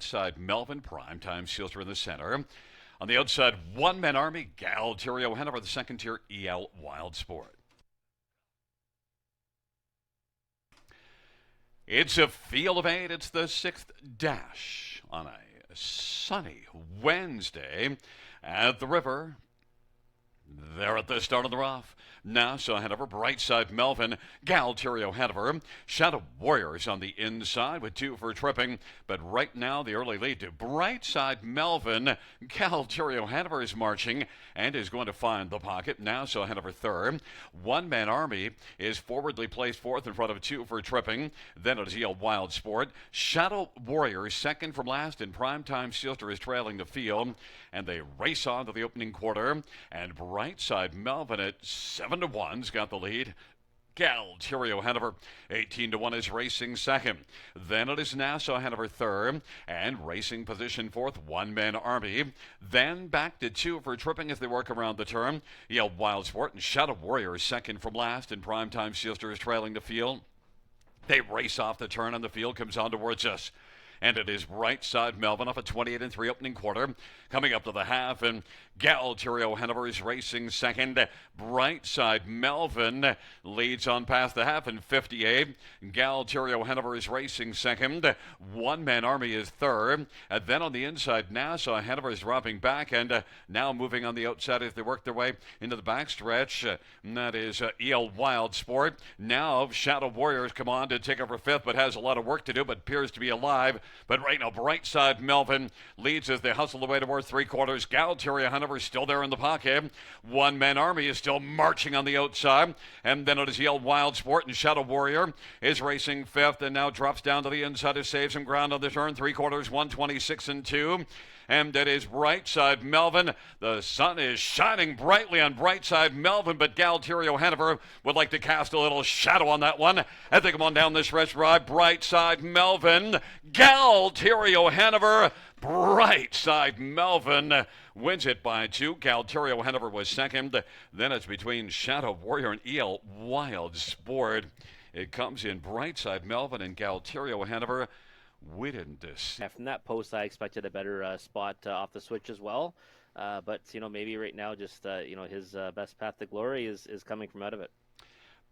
Bright Side Melvin, Primetime Shields in the center. On the outside, One Man Army, Galterio Hanover, the second tier, EL Wild Sport. It's a field of 8. It's the 6th dash on a sunny Wednesday at the river. They're at the start of the rough. Nassau Hanover, Bright Side Melvin, Galterio Hanover. Shadow Warriors on the inside with 2 for tripping. But right now, the early lead to Bright Side Melvin. Galterio Hanover is marching and is going to find the pocket. Nassau Hanover third. One Man Army is forwardly placed fourth in front of 2 for tripping. Then it is EL Wild Sport. Shadow Warriors second from last, and Primetime Silster is trailing the field. And they race on to the opening quarter. And Bright Side Melvin at 7-1's got the lead. Galterio Hanover 18-1 is racing second. Then it is Nassau Hanover third, and racing position fourth, One Man Army. Then back to 2 for tripping as they work around the turn. EL Wild Sport and Shadow Warriors second from last, and Primetime Silster is trailing the field. They race off the turn, and the field comes on towards us. And it is Bright Side Melvin off a 28-3 opening quarter. Coming up to the half, and Galterio Hanover is racing second. Bright Side Melvin leads on past the half in 58. Galterio Hanover is racing second. One Man Army is third. And then on the inside, Nassau Hanover is dropping back, and now moving on the outside as they work their way into the backstretch. And that is EL Wild Sport. Now Shadow Warriors come on to take over fifth, but has a lot of work to do, but appears to be alive. But right now, Bright Side Melvin leads as they hustle away towards three quarters. Galterio Hanover is still there in the pocket. One Man Army is still marching on the outside. And then it is EL Wild Sport, and Shadow Warrior is racing fifth and now drops down to the inside to save some ground on the turn. Three quarters, 126-2. And it is Bright Side Melvin. The sun is shining brightly on Bright Side Melvin, but Galterio Hanover would like to cast a little shadow on that one. As they come on down this stretch drive, Bright Side Melvin, Galterio Hanover, Bright Side Melvin wins it by 2. Galterio Hanover was second. Then it's between Shadow Warrior and EL Wild Sport. It comes in Bright Side Melvin and Galterio Hanover. We didn't see. From that post, I expected a better spot off the switch as well. But, maybe right now just, his best path to glory is coming from out of it.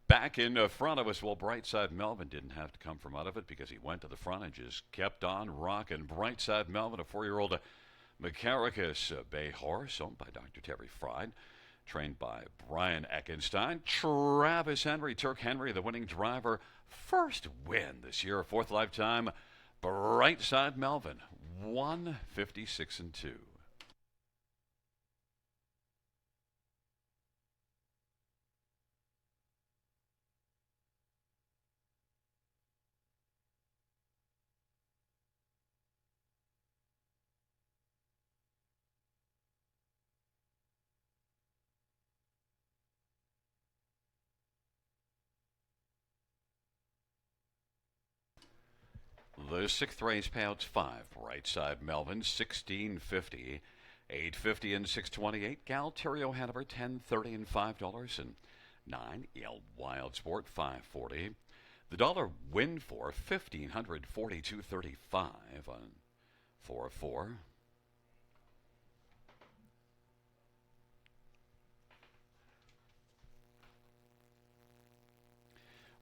Back in front of us, well, Bright Side Melvin didn't have to come from out of it because he went to the front and just kept on rocking. Bright Side Melvin, a 4-year-old Macaracus Bay horse owned by Dr. Terry Fried, trained by Brian Eckenstein. Travis Henry, Turk Henry, the winning driver. First win this year, fourth lifetime. Bright Side Melvin, 156-2. The sixth race payouts 5. Bright Side Melvin, 1650, 850 and 628. Galterio Hanover, 1030 and $5 and 9. EL Wild Sport, 540. The dollar win for 1542.35 on 4-4.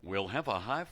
We'll have a high